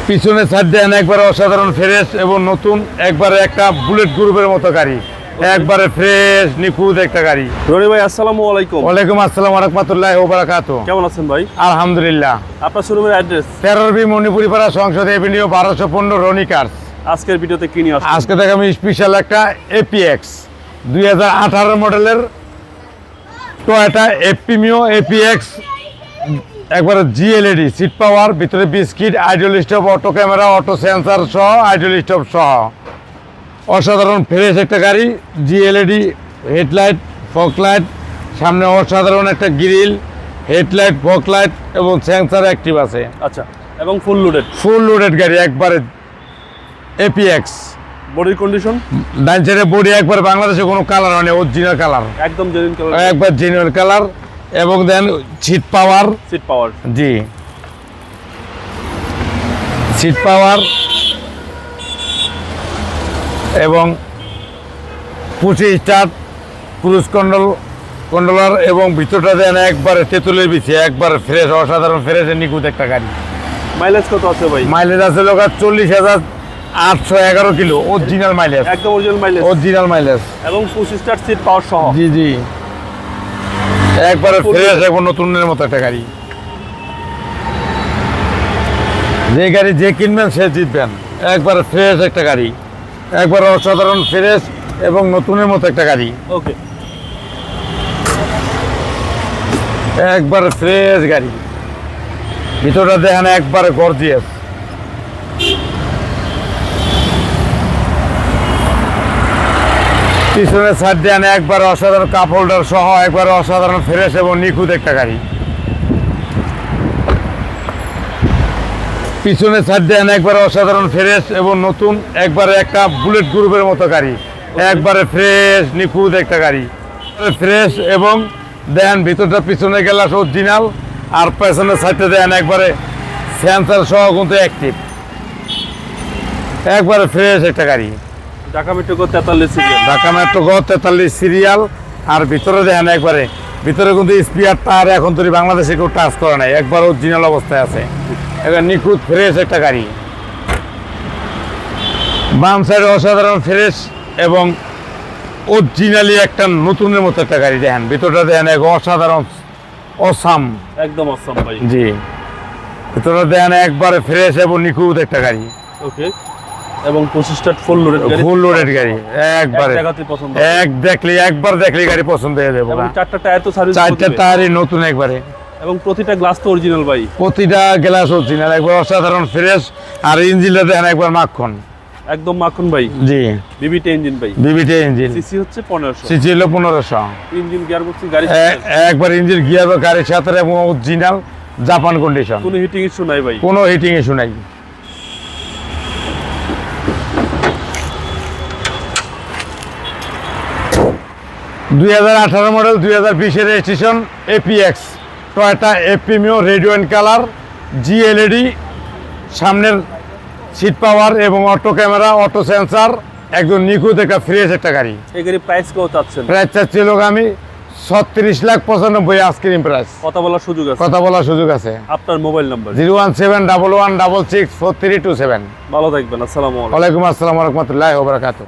পিছনে সাইড দিয়ে একবারে অসাধারণ ফ্রেশ এবং নতুন, একবারে একটা বুলেট গ্রুপের মতো গাড়ি, একবারে ফ্রেশ নিখুঁত একটা গাড়ি। রনি ভাই আসসালামু আলাইকুম। ওয়ালাইকুম আসসালাম ওয়া রাহমাতুল্লাহি ওয়া বারাকাতুহু। কেমন আছেন ভাই? আলহামদুলিল্লাহ। আপনার শোরুমের অ্যাড্রেস? 13 মণিপুরি পাড়া, সংসদ এভিনিউ, 1215, রনি কার্স। আজকের ভিডিওতে কি নিয়ে আসছেন? আজকে থেকে আমি স্পেশাল একটা এপিএক্স 2018 মডেলের টয়োটা এপিমিও এপিএক্স, একবারে জিএলইডি সিট পাওয়ার, ভিতরে biscuit, idle stop, auto camera, auto sensor সহ, আইডল স্টপ সহ অসাধারণ ফ্রেশ একটা গাড়ি। জিএলইডি হেডলাইট, ফগ লাইট, সামনে অসাধারণ একটা গ্রিল, হেডলাইট, ফগ লাইট এবং সেন্সার অ্যাক্টিভ আছে। আচ্ছা, এবং ফুল লোডেড গাড়ি, একবারে এপিএক্স। বডির কন্ডিশন? ডান সাইডে বডি একবার বাংলাদেশে কোনো কালার হয়নি, অরিজিনাল কালার, একদম জেনুইন কালার, একবার জেনুইন কালার। এবং দেন সিট পাওয়ার, জি সিট পাওয়ার এবং পুশি স্টার্ট, ক্রুজ কন্ট্রোলার এবং ভিতরটা দেন একবারে তেঁতুলের বিছে, একবার ফ্রেশ, অসাধারণ ফ্রেশ নিখুঁত একটা গাড়ি। মাইলেজ কত আছে ভাই? মাইলেজ আছে লোক 40,811 কিলো, অরিজিনাল মাইলেজ, একদম অরিজিনাল মাইলেজ এবং পুশ স্টার্ট সিট পাওয়ার সহ। জি জি, একবারে ফ্রেশ এবং নতুনের মতো একটা গাড়ি। যে গাড়ি যে কিনবেন সে জিতবেন, একবারে ফ্রেশ একটা গাড়ি, একবারে অসাধারণ ফ্রেশ এবং নতুনের মতো একটা গাড়ি, ওকে, একবারে ফ্রেশ গাড়ি। ভিতরটা দেখেন একবারে গর্জিয়াস। পিছনের সাইড দিয়ে একবারে অসাধারণ কাপ হোল্ডার সহ, একবারে অসাধারণ ফ্রেশ এবং নিখুঁত একটা গাড়ি। পিছনের সাইড দিয়ে একবারে অসাধারণ ফ্রেশ এবং নতুন, একবারে একটা বুলেট গ্রুপের মতো গাড়ি, একবারে ফ্রেশ নিখুঁত একটা গাড়ি, ফ্রেশ। এবং দেন ভিতরটা পিছনে গ্লাস অরিজিনাল, আর পেছনের সাইডে দেন একবারে সেন্সার সহ কিন্তু অ্যাক্টিভ, একবারে ফ্রেশ একটা গাড়ি। ঢাকা মেট্রো গো 43 সিরিয়াল, ঢাকা মেট্রো গ 43 সিরিয়াল। আর ভিতরে দেখেন একবারে, ভিতরে কিন্তু স্পিয়ার টায়ার এখন তৈরি বাংলাদেশে কেউ টাচ করে নাই, একবার অরিজিনাল অবস্থায় আছে, একবার নিখুঁত ফ্রেশ একটা গাড়ি। বাম সাইডে অসাধারণ ফ্রেশ এবং অরিজিনালি একটা নতুনের মতো একটা গাড়ি। দেখেন ভিতরটা দেখেন এক অসাধারণ অসাম, একদম অসাম ভাই। জি, ভিতরটা দেখেন একবারে ফ্রেশ এবং নিখুঁত একটা গাড়ি, ওকে, এবং পুশ স্টার্ট ফুল লোডেড গাড়ি, একবারে একবার দেখলে গাড়ি পছন্দ হয়ে যাবে। চারটা টায়ার তো সার্ভিস, চারটা টায়ারই নতুন একবারে, এবং প্রতিটা গ্লাস তো অরিজিনাল ভাই, প্রতিটা গ্লাস অরিজিনাল, একবার অসাধারণ ফ্রেশ। আর ইঞ্জিনটা দেখেন একবার মাখন, একদম মাখন ভাই। জি, বিবিটি ইঞ্জিন ভাই, বিবিটি ইঞ্জিন, সিসি হচ্ছে 1500, সিসি হলো 1500, ইঞ্জিন গিয়ারবক্স গাড়ি একবার ইঞ্জিন গিয়ার গাড়ির সাথে এবং অরিজিনাল জাপান কন্ডিশন, কোনো হিটিং ইস্যু নাই ভাই, কোনো হিটিং ইস্যু নাই। (2018 মডেল, 2020 রেজিস্ট্রেশন, এপিএক্স টয়োটা এপিমিও, রেডিও অ্যান্ড কালার, জিএলইডি, সামনের সিট পাওয়ার এবং অটো ক্যামেরা, অটো সেন্সার, একদম নিখুঁত একটা ফ্রেশ একটা গাড়ি। এই গাড়ি প্রাইস কত চাচ্ছেন? প্রাইস চাচ্ছিল আমি 36,95,000 আস্কিং প্রাইস। কথা বলার সুযোগ আছে? কথা বলার সুযোগ আছে। আপনার মোবাইল নাম্বার? 01711666327। ভালো থাকবেন, আসসালামু আলাইকুম। ওয়ালাইকুম আসসালাম ওয়া রাহমাতুল্লাহি ওয়া বারাকাতুহু।